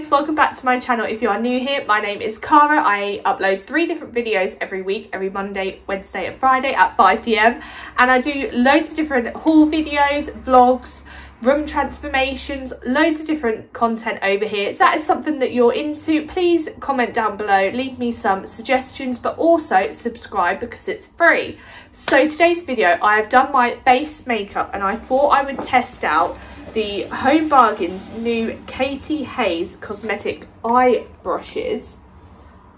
guys, welcome back to my channel. If you are new here, my name is Cara. I upload 3 different videos every week, every Monday, Wednesday and Friday at 5 PM, and I do loads of different haul videos, vlogs, room transformations, loads of different content over here. So that is something that you're into, please comment down below, leave me some suggestions, but also subscribe because it's free. So today's video, I have done my base makeup and I thought I would test out the Home Bargains new Katie Hayes cosmetic eye brushes.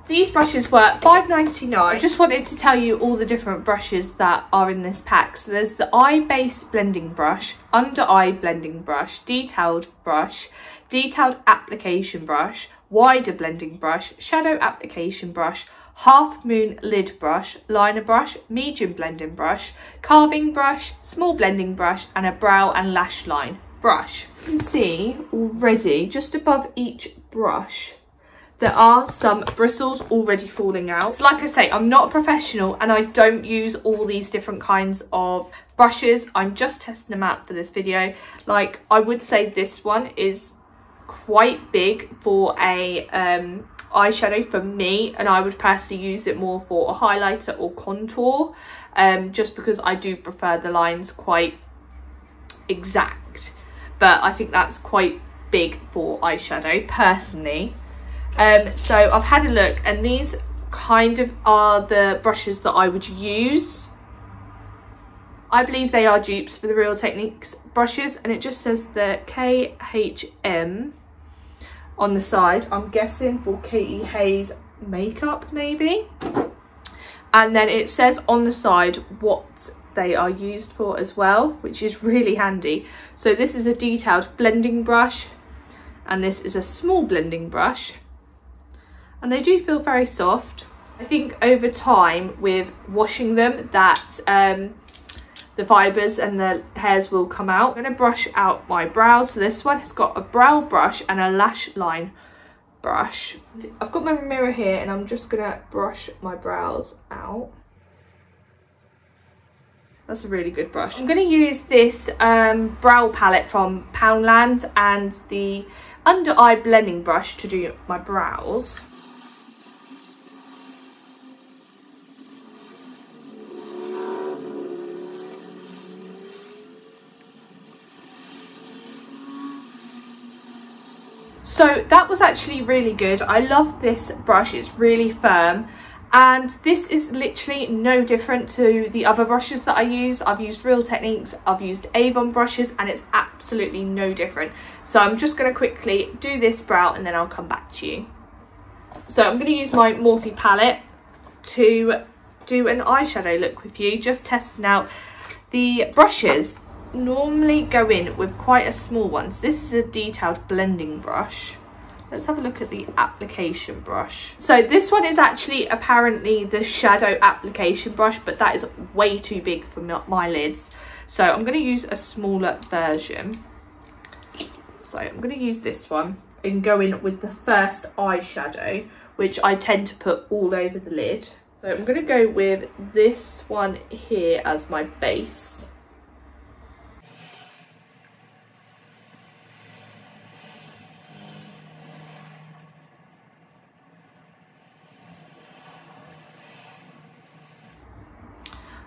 These brushes were $5.99. I just wanted to tell you all the different brushes that are in this pack. So there's the eye base blending brush, under eye blending brush, detailed application brush, wider blending brush, shadow application brush, half moon lid brush, liner brush, medium blending brush, carving brush, small blending brush, and a brow and lash line brush. You can see already just above each brush there are some bristles already falling out. So like I say, I'm not a professional and I don't use all these different kinds of brushes. I'm just testing them out for this video. Like, I would say this one is quite big for a eyeshadow for me, and I would personally use it more for a highlighter or contour, just because I do prefer the lines quite exact. But I think that's quite big for eyeshadow personally. So I've had a look, and these kind of are the brushes that I would use. I believe they are dupes for the Real Techniques brushes, and it just says the KHM on the side. I'm guessing for Katie Hayes makeup maybe. And then it says on the side what they are used for as well, which is really handy. So this is a detailed blending brush, and this is a small blending brush. And they do feel very soft. I think over time with washing them that the fibres and the hairs will come out. I'm going to brush out my brows. So this one has got a brow brush and a lash line brush. I've got my mirror here and I'm just going to brush my brows out. That's a really good brush. I'm going to use this brow palette from Poundland and the under eye blending brush to do my brows. So that was actually really good. I love this brush, it's really firm. And this is literally no different to the other brushes that I use. I've used Real Techniques, I've used Avon brushes, and it's absolutely no different. So I'm just going to quickly do this brow and then I'll come back to you. So I'm going to use my Morphe palette to do an eyeshadow look with you, just testing out the brushes. Normally go in with quite a small one. So this is a detailed blending brush. Let's have a look at the application brush. So this one is actually apparently the shadow application brush, but that is way too big for my lids. So I'm going to use a smaller version. So I'm going to use this one and go in with the first eyeshadow, which I tend to put all over the lid. So I'm going to go with this one here as my base.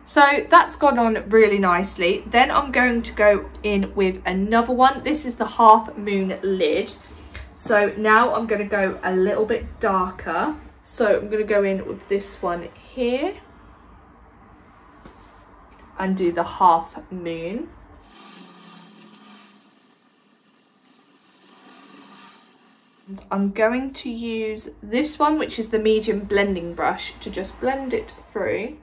So that's gone on really nicely. Then I'm going to go in with another one. This is the Half Moon lid. So now I'm going to go a little bit darker. So I'm going to go in with this one here and do the Half Moon. And I'm going to use this one, which is the medium blending brush, to just blend it through.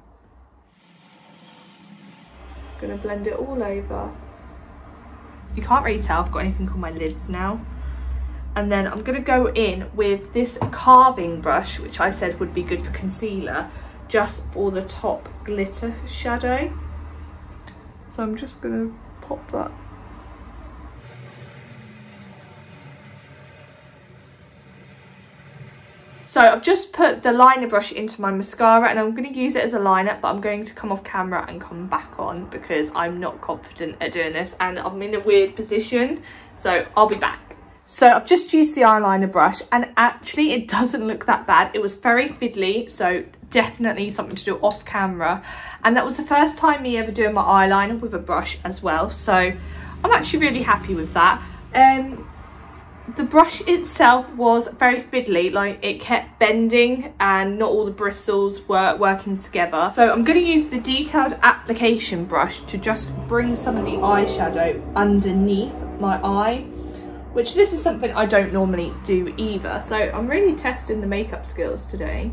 Gonna blend it all over. You can't really tell I've got anything on my lids now. And then I'm gonna go in with this carving brush, which I said would be good for concealer, just for the top glitter shadow. So I'm just gonna pop that. So I've just put the liner brush into my mascara and I'm going to use it as a liner, but I'm going to come off camera and come back on because I'm not confident at doing this and I'm in a weird position. So I'll be back. So I've just used the eyeliner brush and actually it doesn't look that bad. It was very fiddly, so definitely something to do off camera. And that was the first time me ever doing my eyeliner with a brush as well. So I'm actually really happy with that. The brush itself was very fiddly, like it kept bending and not all the bristles were working together. So I'm going to use the detailed application brush to just bring some of the eyeshadow underneath my eye, which this is something I don't normally do either. So I'm really testing the makeup skills today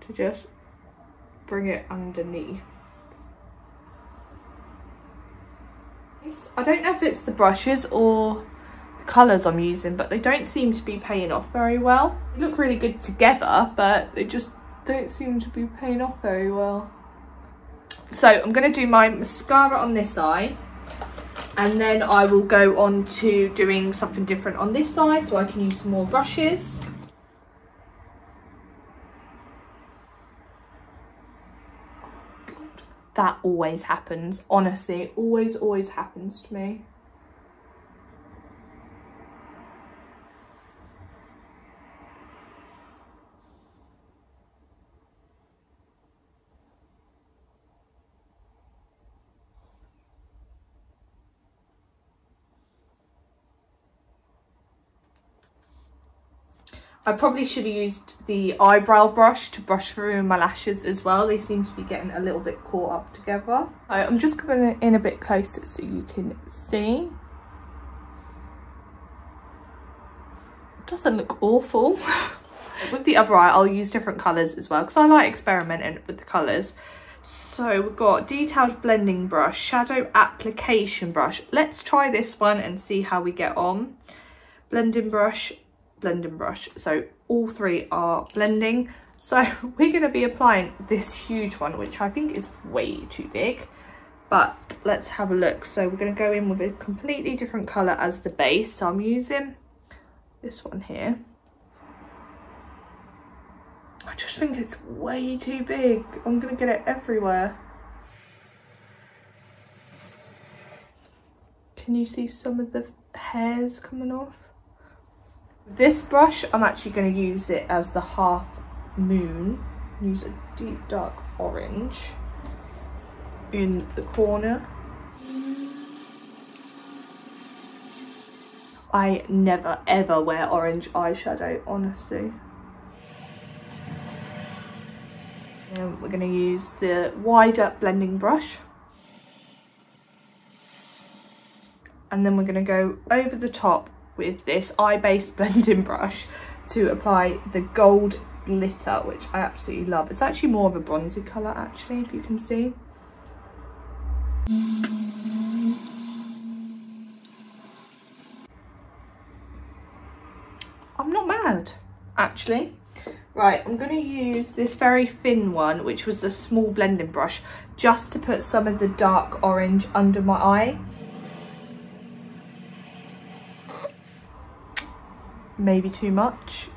to just bring it underneath. I don't know if it's the brushes or the colours I'm using, but they don't seem to be paying off very well. They look really good together, but they just don't seem to be paying off very well. So I'm going to do my mascara on this eye, and then I will go on to doing something different on this eye so I can use some more brushes. That always happens, honestly, it always happens to me. I probably should have used the eyebrow brush to brush through my lashes as well. They seem to be getting a little bit caught up together. I'm just going in a bit closer so you can see. It doesn't look awful. With the other eye, I'll use different colours as well because I like experimenting with the colours. So we've got detailed blending brush, shadow application brush. Let's try this one and see how we get on. Blending brush. So all three are blending. So we're going to be applying this huge one, which I think is way too big, but let's have a look. So we're going to go in with a completely different colour as the base. So I'm using this one here. I just think it's way too big. I'm going to get it everywhere. Can you see some of the hairs coming off? This brush, I'm actually going to use it as the half moon. Use a deep dark orange in the corner. I never ever wear orange eyeshadow, honestly. And we're going to use the wider blending brush. And then we're going to go over the top with this eye base blending brush to apply the gold glitter, which I absolutely love. It's actually more of a bronzy colour actually, if you can see. I'm not mad actually. Right, I'm going to use this very thin one, which was a small blending brush, just to put some of the dark orange under my eye. Maybe too much,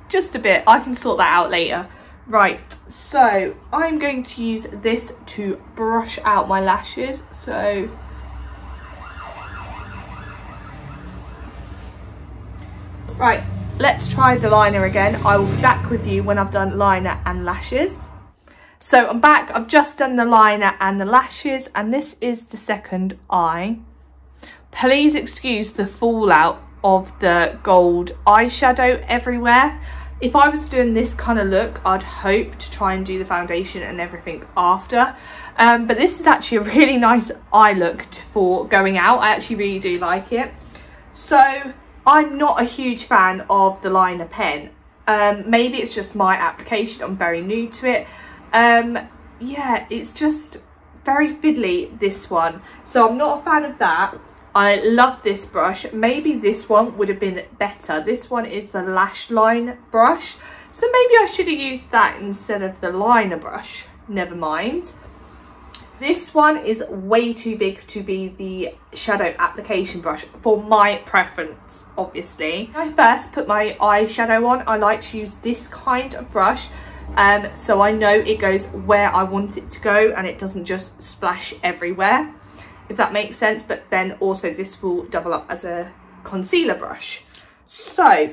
just a bit. I can sort that out later. Right, so I'm going to use this to brush out my lashes. So right, let's try the liner again. I will be back with you when I've done liner and lashes. So I'm back. I've just done the liner and the lashes, and this is the second eye. Please excuse the fallout of the gold eyeshadow everywhere. If I was doing this kind of look, I'd hope to try and do the foundation and everything after, but this is actually a really nice eye look for going out. I actually really do like it. So I'm not a huge fan of the liner pen. Maybe it's just my application, I'm very new to it. Yeah, it's just very fiddly, this one, so I'm not a fan of that. I love this brush. Maybe this one would have been better. This one is the lash line brush, so maybe I should have used that instead of the liner brush. Never mind. This one is way too big to be the shadow application brush for my preference, obviously. When I first put my eyeshadow on, I like to use this kind of brush, so I know it goes where I want it to go and it doesn't just splash everywhere. if that makes sense, but then also this will double up as a concealer brush. So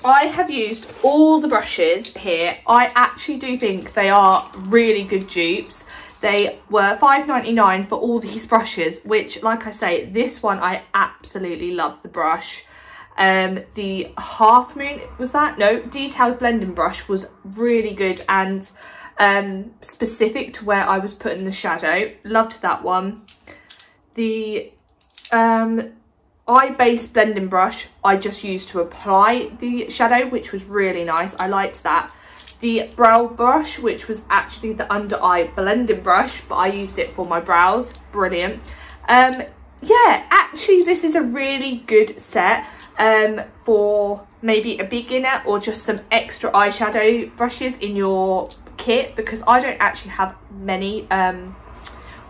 I have used all the brushes here. I actually do think they are really good dupes. They were $5.99 for all these brushes, which, like I say, this one I absolutely love the brush. The Half Moon, was that? No, Detailed Blending Brush was really good and specific to where I was putting the shadow. Loved that one. The Eye Base Blending Brush I just used to apply the shadow, which was really nice. I liked that. The Brow Brush, which was actually the Under Eye Blending Brush, but I used it for my brows. Brilliant. Yeah, actually this is a really good set for maybe a beginner or just some extra eyeshadow brushes in your kit, because I don't actually have many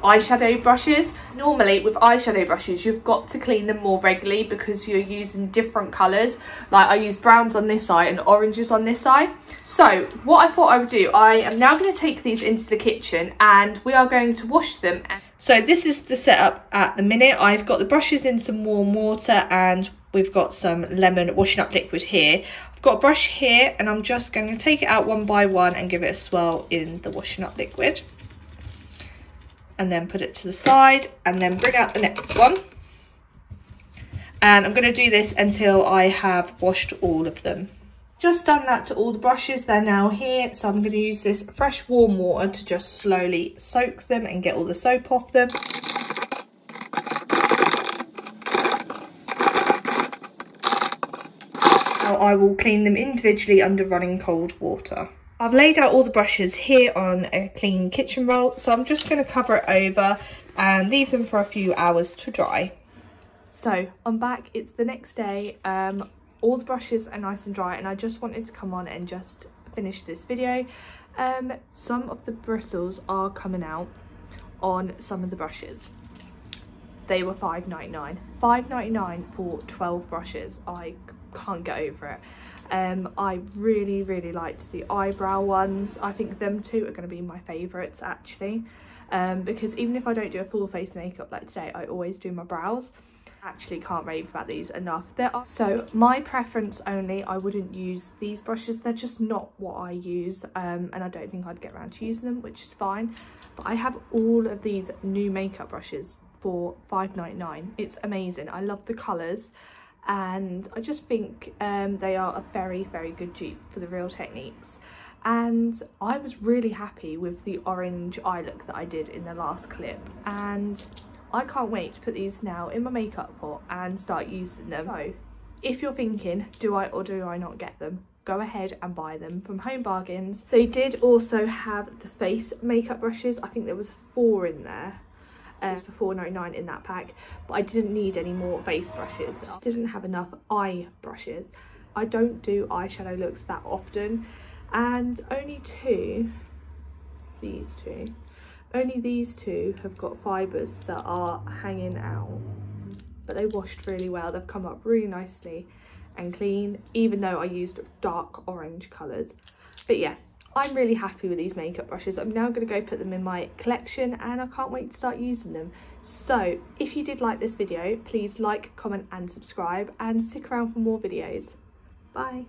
eyeshadow brushes. Normally with eyeshadow brushes you've got to clean them more regularly because you're using different colours. Like I use browns on this side and oranges on this side. So what I thought I would do, I am now going to take these into the kitchen and we are going to wash them. So this is the setup at the minute. I've got the brushes in some warm water and we've got some lemon washing up liquid here. I've got a brush here and I'm just going to take it out one by one and give it a swirl in the washing up liquid. And then put it to the side and then bring out the next one. And I'm going to do this until I have washed all of them. Just done that to all the brushes, they're now here. So I'm going to use this fresh warm water to just slowly soak them and get all the soap off them. Now I will clean them individually under running cold water. I've laid out all the brushes here on a clean kitchen roll, so I'm just going to cover it over and leave them for a few hours to dry. So I'm back, it's the next day, all the brushes are nice and dry and I just wanted to come on and just finish this video. Some of the bristles are coming out on some of the brushes. They were $5.99. $5.99 for 12 brushes, I can't get over it. I really liked the eyebrow ones. I think them two are going to be my favourites actually, because even if I don't do a full face makeup like today, I always do my brows. Actually can't rave about these enough. So my preference only, I wouldn't use these brushes, they're just not what I use, and I don't think I'd get around to using them, which is fine. But I have all of these new makeup brushes for $5.99. It's amazing. I love the colours. And I just think they are a very good dupe for the Real Techniques. And I was really happy with the orange eye look that I did in the last clip, and I can't wait to put these now in my makeup pot and start using them. So if you're thinking, do I or do I not get them, go ahead and buy them from Home Bargains. They did also have the face makeup brushes. I think there was 4 in there. For $4.99 in that pack, but I didn't need any more face brushes. I just didn't have enough eye brushes. I don't do eyeshadow looks that often, and only these two have got fibres that are hanging out, but they washed really well. They've come up really nicely and clean, even though I used dark orange colours. But yeah, I'm really happy with these makeup brushes. I'm now going to go put them in my collection and I can't wait to start using them. So if you did like this video, please like, comment and subscribe, and stick around for more videos. Bye.